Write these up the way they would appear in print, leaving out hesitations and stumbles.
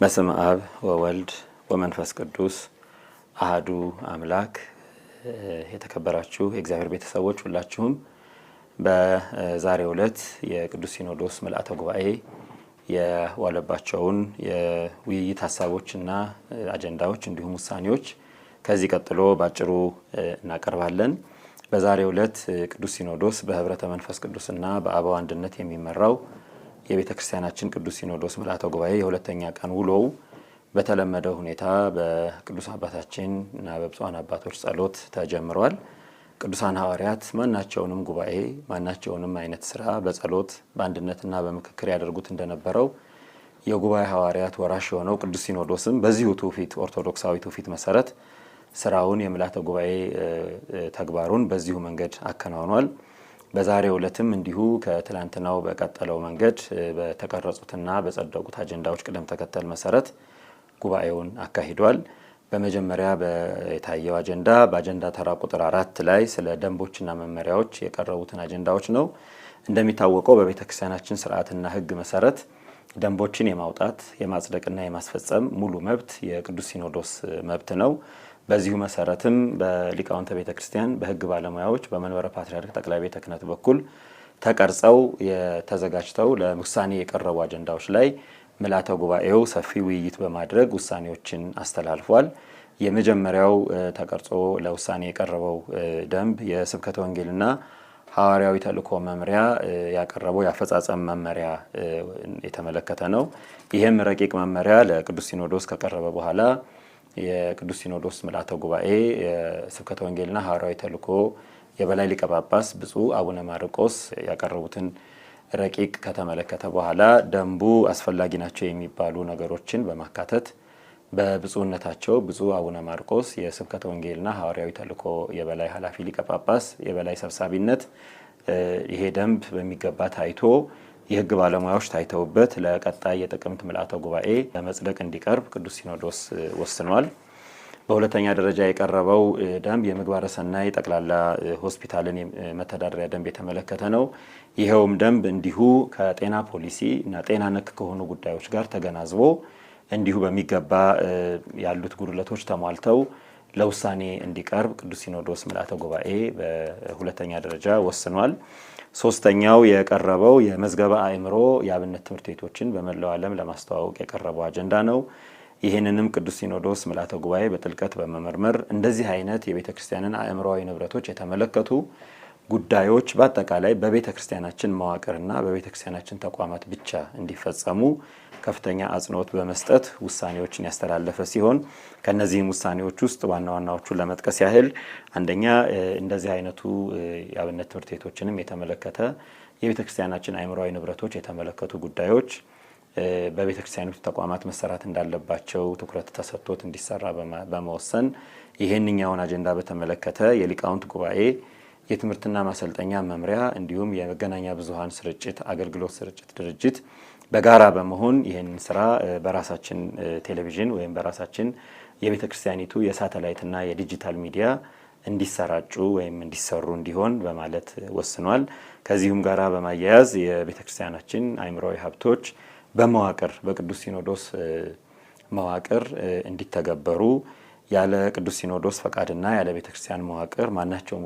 በስመ አብ ወወልድ ወመንፈስ ቅዱስ አሐዱ አምላክ። የተከበራችሁ የእግዚአብሔር ቤተሰቦች ሁላችሁም በዛሬው ዕለት የቅዱስ ሲኖዶስ ምልአተ ጉባኤ የዋለባቸውን የውይይት ሐሳቦችና አጀንዳዎች እንዲሁም ውሳኔዎች ከዚህ ቀጥሎ ባጭሩ እናቀርባለን። በዛሬው ዕለት ቅዱስ ሲኖዶስ በህብረተ መንፈስ ቅዱስና በአበው አንድነት የሚመራው የቤተ ክርስቲያናችን ቅዱስ ሲኖዶስ ምልአተ ጉባኤ የሁለተኛ ቀን ውሎው በተለመደው ሁኔታ በቅዱስ አባታችን እና በብፁዓን አባቶች ጸሎት ተጀምሯል። ቅዱሳን ሐዋርያት ማናቸውንም ጉባኤ ማናቸውንም አይነት ስራ በጸሎት በአንድነትና በምክክር ያደርጉት እንደነበረው የጉባኤ ሐዋርያት ወራሽ የሆነው ቅዱስ ሲኖዶስም በዚሁ ትውፊት ኦርቶዶክሳዊ ትውፊት መሰረት ስራውን የምልአተ ጉባኤ ተግባሩን በዚሁ መንገድ አከናውኗል። በዛሬው ዕለትም እንዲሁ ከትላንትናው በቀጠለው መንገድ በተቀረጹትና በጸደቁት አጀንዳዎች ቅደም ተከተል መሰረት ጉባኤውን አካሂዷል። በመጀመሪያ በታየው አጀንዳ በአጀንዳ ተራ ቁጥር 4 ላይ ስለ ደንቦችና መመሪያዎች የቀረቡትን አጀንዳዎች ነው። እንደሚታወቀው በቤተክርስቲያናችን ስርዓትና ሕግ መሰረት ደንቦችን የማውጣት የማጽደቅና የማስፈጸም ሙሉ መብት የቅዱስ ሲኖዶስ መብት ነው። በዚሁ መሰረትም በሊቃውንተ ቤተክርስቲያን በሕግ ባለሙያዎች በመንበረ ፓትርያርክ ጠቅላይ ቤተ ክህነት በኩል ተቀርጸው ተዘጋጅተው ለውሳኔ የቀረቡ አጀንዳዎች ላይ ምልአተ ጉባኤው ሰፊ ውይይት በማድረግ ውሳኔዎችን አስተላልፏል። የመጀመሪያው ተቀርጾ ለውሳኔ የቀረበው ደንብ የስብከተ ወንጌልና ሐዋርያዊ ተልእኮ መምሪያ ያቀረበው የአፈጻጸም መመሪያ የተመለከተ ነው። ይህም ረቂቅ መመሪያ ለቅዱስ ሲኖዶስ ከቀረበ በኋላ የቅዱስ ሲኖዶስ ምልአተ ጉባኤ የስብከተ ወንጌልና ሐዋርያዊ ተልእኮ የበላይ ሊቀ ጳጳስ ብፁዕ አቡነ ማርቆስ ያቀረቡትን ረቂቅ ከተመለከተ በኋላ ደንቡ አስፈላጊ ናቸው የሚባሉ ነገሮችን በማካተት በብፁዕነታቸው ብፁዕ አቡነ ማርቆስ የስብከተ ወንጌልና ሐዋርያዊ ተልእኮ የበላይ ኃላፊ ሊቀ ጳጳስ የበላይ ሰብሳቢነት ይሄ ደንብ በሚገባ ታይቶ የሕግ ባለሙያዎች ታይተውበት ለቀጣይ የጥቅምት ምልአተ ጉባኤ ለመጽደቅ እንዲቀርብ ቅዱስ ሲኖዶስ ወስኗል። በሁለተኛ ደረጃ የቀረበው ደንብ የምግባረ ሰናይ ጠቅላላ ሆስፒታልን መተዳደሪያ ደንብ የተመለከተ ነው። ይኸውም ደንብ እንዲሁ ከጤና ፖሊሲ እና ጤና ነክ ከሆኑ ጉዳዮች ጋር ተገናዝቦ እንዲሁ በሚገባ ያሉት ጉድለቶች ተሟልተው ለውሳኔ እንዲቀርብ ቅዱስ ሲኖዶስ ምልአተ ጉባኤ በሁለተኛ ደረጃ ወስኗል። ሶስተኛው የቀረበው የመዝገበ አእምሮ የአብነት ትምህርት ቤቶችን በመላው ዓለም ለማስተዋወቅ የቀረበው አጀንዳ ነው። ይህንንም ቅዱስ ሲኖዶስ ምልአተ ጉባኤ በጥልቀት በመመርመር እንደዚህ አይነት የቤተ ክርስቲያንን አእምሮዊ ንብረቶች የተመለከቱ ጉዳዮች በአጠቃላይ በቤተ ክርስቲያናችን መዋቅርና በቤተ ክርስቲያናችን ተቋማት ብቻ እንዲፈጸሙ ከፍተኛ አጽንኦት በመስጠት ውሳኔዎችን ያስተላለፈ ሲሆን ከነዚህም ውሳኔዎች ውስጥ ዋና ዋናዎቹን ለመጥቀስ ያህል አንደኛ እንደዚህ አይነቱ የአብነት ትምህርት ቤቶችንም የተመለከተ የቤተ ክርስቲያናችን አእምሮዊ ንብረቶች የተመለከቱ ጉዳዮች በቤተ ክርስቲያኖች ተቋማት መሰራት እንዳለባቸው ትኩረት ተሰጥቶት እንዲሰራ በመወሰን ይሄንኛውን አጀንዳ በተመለከተ የሊቃውንት ጉባኤ የትምህርትና ማሰልጠኛ መምሪያ እንዲሁም የመገናኛ ብዙሃን ስርጭት አገልግሎት ስርጭት ድርጅት በጋራ በመሆን ይህንን ስራ በራሳችን ቴሌቪዥን ወይም በራሳችን የቤተ ክርስቲያኒቱ የሳተላይትና የዲጂታል ሚዲያ እንዲሰራጩ ወይም እንዲሰሩ እንዲሆን በማለት ወስኗል። ከዚሁም ጋራ በማያያዝ የቤተ ክርስቲያናችን አእምሮዊ ሀብቶች በመዋቅር በቅዱስ ሲኖዶስ መዋቅር እንዲተገበሩ ያለ ቅዱስ ሲኖዶስ ፈቃድና ያለ ቤተ ክርስቲያን መዋቅር ማናቸውም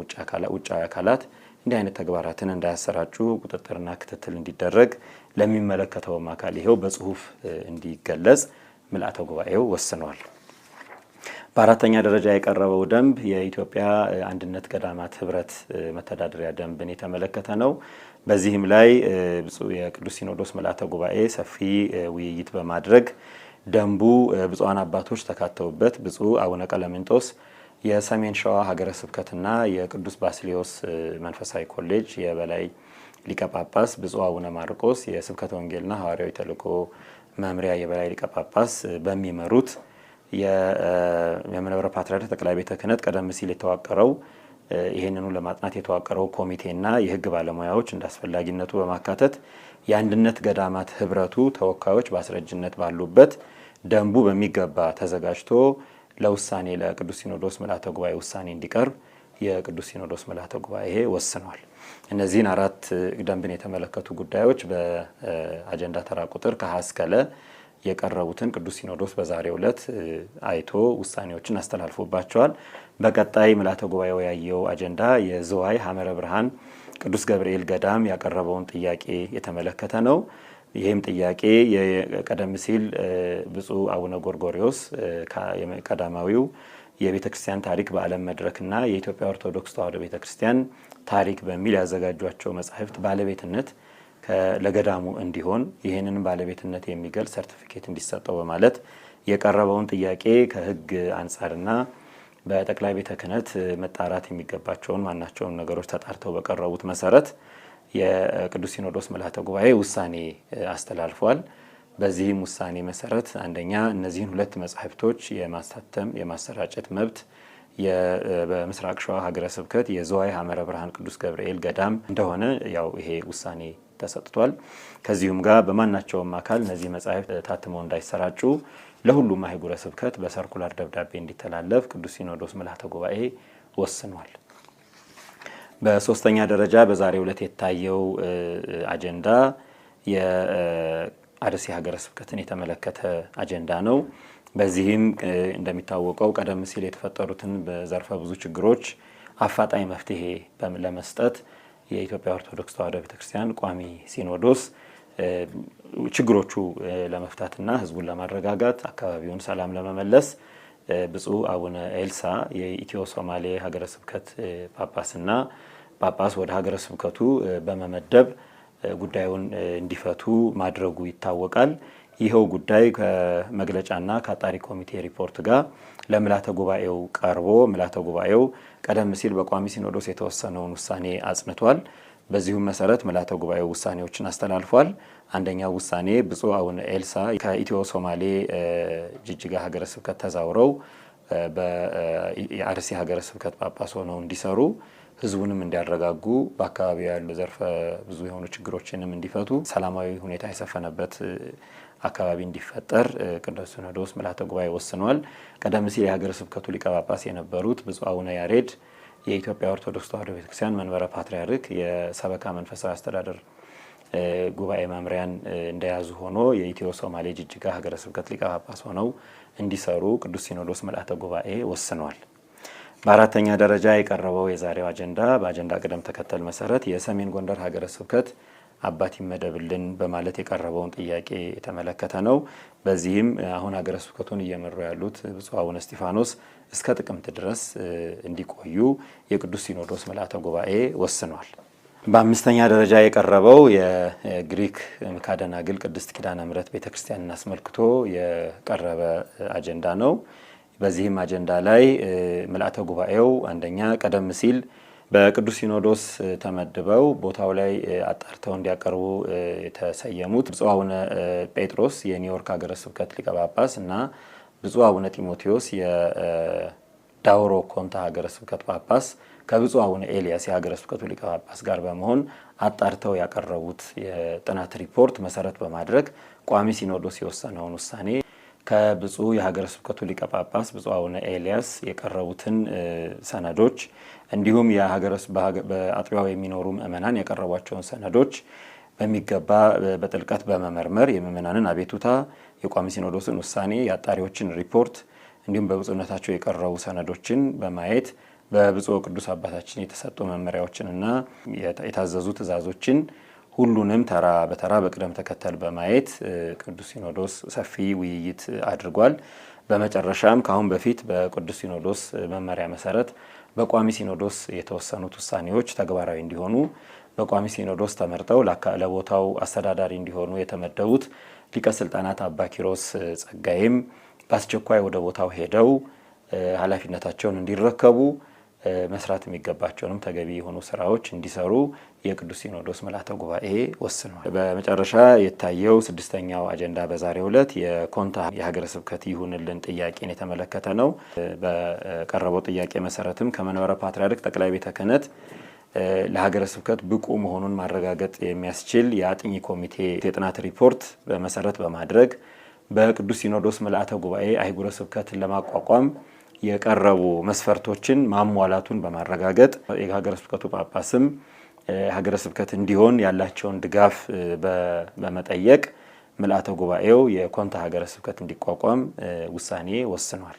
ውጫዊ አካላት እንዲህ አይነት ተግባራትን እንዳያሰራጩ ቁጥጥርና ክትትል እንዲደረግ ለሚመለከተውም አካል ይሄው በጽሁፍ እንዲገለጽ ምልአተ ጉባኤው ወስኗል። በአራተኛ ደረጃ የቀረበው ደንብ የኢትዮጵያ አንድነት ገዳማት ህብረት መተዳደሪያ ደንብን የተመለከተ ነው። በዚህም ላይ የቅዱስ ሲኖዶስ ምልአተ ጉባኤ ሰፊ ውይይት በማድረግ ደንቡ ብፁዓን አባቶች ተካተውበት ብፁዕ አቡነ ቀለምንጦስ የሰሜን ሸዋ ሀገረ ስብከትና የቅዱስ ባስልዮስ መንፈሳዊ ኮሌጅ የበላይ ሊቀ ጳጳስ ብፁዕ አቡነ ማርቆስ የስብከተ ወንጌልና ሐዋርያዊ ተልእኮ መምሪያ የበላይ ሊቀ ጳጳስ በሚመሩት የመንበረ ፓትርያርክ ጠቅላይ ቤተ ክህነት ቀደም ሲል የተዋቀረው ይህንኑ ለማጥናት የተዋቀረው ኮሚቴና የሕግ ባለሙያዎች እንዳስፈላጊነቱ በማካተት የአንድነት ገዳማት ህብረቱ ተወካዮች በአስረጅነት ባሉበት ደንቡ በሚገባ ተዘጋጅቶ ለውሳኔ ለቅዱስ ሲኖዶስ ምልአተ ጉባኤ ውሳኔ እንዲቀርብ የቅዱስ ሲኖዶስ ምልአተ ጉባኤ ወስኗል። እነዚህን አራት ደንብን የተመለከቱ ጉዳዮች በአጀንዳ ተራ ቁጥር ከሀ እስከ ለ የቀረቡትን ቅዱስ ሲኖዶስ በዛሬው ዕለት አይቶ ውሳኔዎችን አስተላልፎባቸዋል። በቀጣይ ምልዓተ ጉባኤው ያየው አጀንዳ የዝዋይ ሐመረ ብርሃን ቅዱስ ገብርኤል ገዳም ያቀረበውን ጥያቄ የተመለከተ ነው። ይህም ጥያቄ ቀደም ሲል ብፁዕ አቡነ ጎርጎርዮስ ቀዳማዊው የቤተ ክርስቲያን ታሪክ በዓለም መድረክና የኢትዮጵያ ኦርቶዶክስ ተዋሕዶ ቤተ ክርስቲያን ታሪክ በሚል ያዘጋጇቸው መጻሕፍት ባለቤትነት ለገዳሙ እንዲሆን ይህንን ባለቤትነት የሚገልጽ ሰርቲፊኬት እንዲሰጠው በማለት የቀረበውን ጥያቄ ከሕግ አንጻርና በጠቅላይ ቤተ ክህነት መጣራት የሚገባቸውን ማናቸውን ነገሮች ተጣርተው በቀረቡት መሰረት የቅዱስ ሲኖዶስ ምልዓተ ጉባኤ ውሳኔ አስተላልፏል። በዚህም ውሳኔ መሰረት አንደኛ እነዚህን ሁለት መጻሕፍቶች የማሳተም የማሰራጨት መብት በምስራቅ ሸዋ ሀገረ ስብከት የዝዋይ ሐመረ ብርሃን ቅዱስ ገብርኤል ገዳም እንደሆነ ያው ይሄ ውሳኔ ተሰጥቷል። ከዚሁም ጋር በማናቸውም አካል እነዚህ መጻሕፍት ታትመው እንዳይሰራጩ ለሁሉም አህጉረ ስብከት በሰርኩላር ደብዳቤ እንዲተላለፍ ቅዱስ ሲኖዶስ ምልዓተ ጉባኤ ወስኗል። በሶስተኛ ደረጃ በዛሬው ዕለት የታየው አጀንዳ የአርሲ ሀገረ ስብከትን የተመለከተ አጀንዳ ነው። በዚህም እንደሚታወቀው ቀደም ሲል የተፈጠሩትን በዘርፈ ብዙ ችግሮች አፋጣኝ መፍትሄ ለመስጠት የኢትዮጵያ ኦርቶዶክስ ተዋሕዶ ቤተክርስቲያን ቋሚ ሲኖዶስ ችግሮቹ ለመፍታትና ሕዝቡን ለማረጋጋት አካባቢውን ሰላም ለመመለስ ብፁዕ አቡነ ኤልሳ የኢትዮ ሶማሌ ሀገረ ስብከት ጳጳስና ጳጳስ ወደ ሀገረ ስብከቱ በመመደብ ጉዳዩን እንዲፈቱ ማድረጉ ይታወቃል። ይኸው ጉዳይ ከመግለጫና ከአጣሪ ኮሚቴ ሪፖርት ጋር ለምልዓተ ጉባኤው ቀርቦ ምልዓተ ጉባኤው ቀደም ሲል በቋሚ ሲኖዶስ የተወሰነውን ውሳኔ አጽንቷል። በዚሁም መሰረት ምልዓተ ጉባኤው ውሳኔዎችን አስተላልፏል። አንደኛው ውሳኔ ብፁዕ አቡነ ኤልሳ ከኢትዮ ሶማሌ ጅጅጋ ሀገረ ስብከት ተዛውረው የአርሲ ሀገረ ስብከት ጳጳስ ሆነው እንዲሰሩ ሕዝቡንም እንዲያረጋጉ በአካባቢው ያሉ ዘርፈ ብዙ የሆኑ ችግሮችንም እንዲፈቱ ሰላማዊ ሁኔታ የሰፈነበት አካባቢ እንዲፈጠር ቅዱስ ሲኖዶስ ምልዓተ ጉባኤ ወስኗል። ቀደም ሲል የሀገረ ስብከቱ ሊቀ ጳጳስ የነበሩት ብፁዕ አቡነ ያሬድ የኢትዮጵያ ኦርቶዶክስ ተዋሕዶ ቤተክርስቲያን መንበረ ፓትርያርክ የሰበካ መንፈሳዊ አስተዳደር ጉባኤ መምሪያን እንደያዙ ሆኖ የኢትዮ ሶማሌ ጅጅጋ ሀገረ ስብከት ሊቀ ጳጳስ ሆነው እንዲሰሩ ቅዱስ ሲኖዶስ ምልዓተ ጉባኤ ወስኗል። በአራተኛ ደረጃ የቀረበው የዛሬው አጀንዳ በአጀንዳ ቅደም ተከተል መሰረት የሰሜን ጎንደር ሀገረ ስብከት አባት ይመደብልን በማለት የቀረበውን ጥያቄ የተመለከተ ነው። በዚህም አሁን ሀገረ ስብከቱን እየመሩ ያሉት ብፁዕ አቡነ እስጢፋኖስ እስከ ጥቅምት ድረስ እንዲቆዩ የቅዱስ ሲኖዶስ ምልዓተ ጉባኤ ወስኗል። በአምስተኛ ደረጃ የቀረበው የግሪክ ምካደናግል ቅድስት ኪዳነ ምሕረት ቤተክርስቲያንን አስመልክቶ የቀረበ አጀንዳ ነው። በዚህም አጀንዳ ላይ ምልዓተ ጉባኤው አንደኛ ቀደም ሲል በቅዱስ ሲኖዶስ ተመድበው ቦታው ላይ አጣርተው እንዲያቀርቡ የተሰየሙት ብፁዕ አቡነ ጴጥሮስ የኒውዮርክ ሀገረ ስብከት ሊቀ ጳጳስ እና ብፁዕ አቡነ ጢሞቴዎስ የዳውሮ ኮንታ ሀገረ ስብከት ጳጳስ ከብፁዕ አቡነ ኤልያስ የሀገረ ስብከቱ ሊቀ ጳጳስ ጋር በመሆን አጣርተው ያቀረቡት የጥናት ሪፖርት መሰረት በማድረግ ቋሚ ሲኖዶስ የወሰነውን ውሳኔ ከብፁዕ የሀገረ ስብከቱ ሊቀ ጳጳስ ብፁዕ አቡነ ኤልያስ የቀረቡትን ሰነዶች እንዲሁም በአጥቢያው የሚኖሩ ምእመናን ያቀረቧቸውን ሰነዶች በሚገባ በጥልቀት በመመርመር የምእመናንን አቤቱታ፣ የቋሚ ሲኖዶስን ውሳኔ፣ የአጣሪዎችን ሪፖርት እንዲሁም በብፁዕነታቸው የቀረቡ ሰነዶችን በማየት በብፁዕ ቅዱስ አባታችን የተሰጡ መመሪያዎችንና የታዘዙ ትእዛዞችን ሁሉንም ተራ በተራ በቅደም ተከተል በማየት ቅዱስ ሲኖዶስ ሰፊ ውይይት አድርጓል። በመጨረሻም ከአሁን በፊት በቅዱስ ሲኖዶስ መመሪያ መሰረት በቋሚ ሲኖዶስ የተወሰኑት ውሳኔዎች ተግባራዊ እንዲሆኑ በቋሚ ሲኖዶስ ተመርጠው ለቦታው አስተዳዳሪ እንዲሆኑ የተመደቡት ሊቀ ስልጣናት አባ ኪሮስ ጸጋዬም በአስቸኳይ ወደ ቦታው ሄደው ኃላፊነታቸውን እንዲረከቡ መስራት የሚገባቸውንም ተገቢ የሆኑ ስራዎች እንዲሰሩ የቅዱስ ሲኖዶስ ምልዓተ ጉባኤ ወስኗል። በመጨረሻ የታየው ስድስተኛው አጀንዳ በዛሬው ዕለት የኮንታ የሀገረ ስብከት ይሁንልን ጥያቄን የተመለከተ ነው። በቀረበው ጥያቄ መሰረትም ከመንበረ ፓትርያርክ ጠቅላይ ቤተ ክህነት ለሀገረ ስብከት ብቁ መሆኑን ማረጋገጥ የሚያስችል የአጥኚ ኮሚቴ የጥናት ሪፖርት በመሰረት በማድረግ በቅዱስ ሲኖዶስ ምልዓተ ጉባኤ አህጉረ ስብከትን ለማቋቋም የቀረቡ መስፈርቶችን ማሟላቱን በማረጋገጥ የሀገረ ስብከቱ ጳጳስም ሀገረ ስብከት እንዲሆን ያላቸውን ድጋፍ በመጠየቅ ምልአተ ጉባኤው የኮንታ ሀገረ ስብከት እንዲቋቋም ውሳኔ ወስኗል።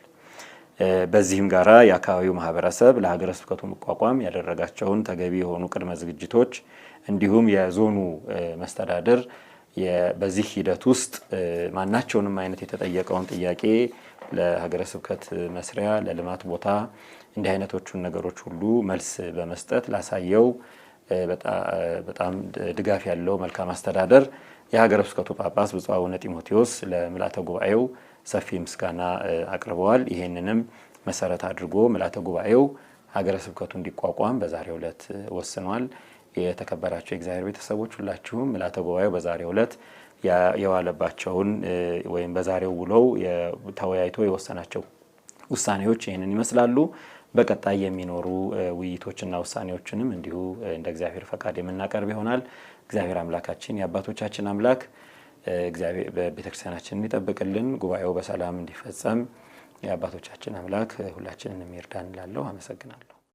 በዚህም ጋራ የአካባቢው ማህበረሰብ ለሀገረ ስብከቱ መቋቋም ያደረጋቸውን ተገቢ የሆኑ ቅድመ ዝግጅቶች እንዲሁም የዞኑ መስተዳድር በዚህ ሂደት ውስጥ ማናቸውንም አይነት የተጠየቀውን ጥያቄ ለሀገረ ስብከት መስሪያ ለልማት ቦታ እንዲህ አይነቶቹን ነገሮች ሁሉ መልስ በመስጠት ላሳየው በጣም ድጋፍ ያለው መልካም አስተዳደር የሀገረ ስብከቱ ጳጳስ ብፁዕ አቡነ ጢሞቴዎስ ለምልአተ ጉባኤው ሰፊ ምስጋና አቅርበዋል። ይሄንንም መሰረት አድርጎ ምልአተ ጉባኤው ሀገረ ስብከቱ እንዲቋቋም በዛሬው ዕለት ወስኗል። የተከበራቸው የእግዚአብሔር ቤተሰቦች ሁላችሁም ምልአተ ጉባኤው በዛሬው ዕለት የዋለባቸውን ወይም በዛሬው ውለው ተወያይቶ የወሰናቸው ውሳኔዎች ይህንን ይመስላሉ። በቀጣይ የሚኖሩ ውይይቶችና ውሳኔዎችንም እንዲሁ እንደ እግዚአብሔር ፈቃድ የምናቀርብ ይሆናል። እግዚአብሔር አምላካችን የአባቶቻችን አምላክ እግዚአብሔር በቤተክርስቲያናችንን ይጠብቅልን። ጉባኤው በሰላም እንዲፈጸም የአባቶቻችን አምላክ ሁላችንን የሚርዳን እላለሁ። አመሰግናለሁ።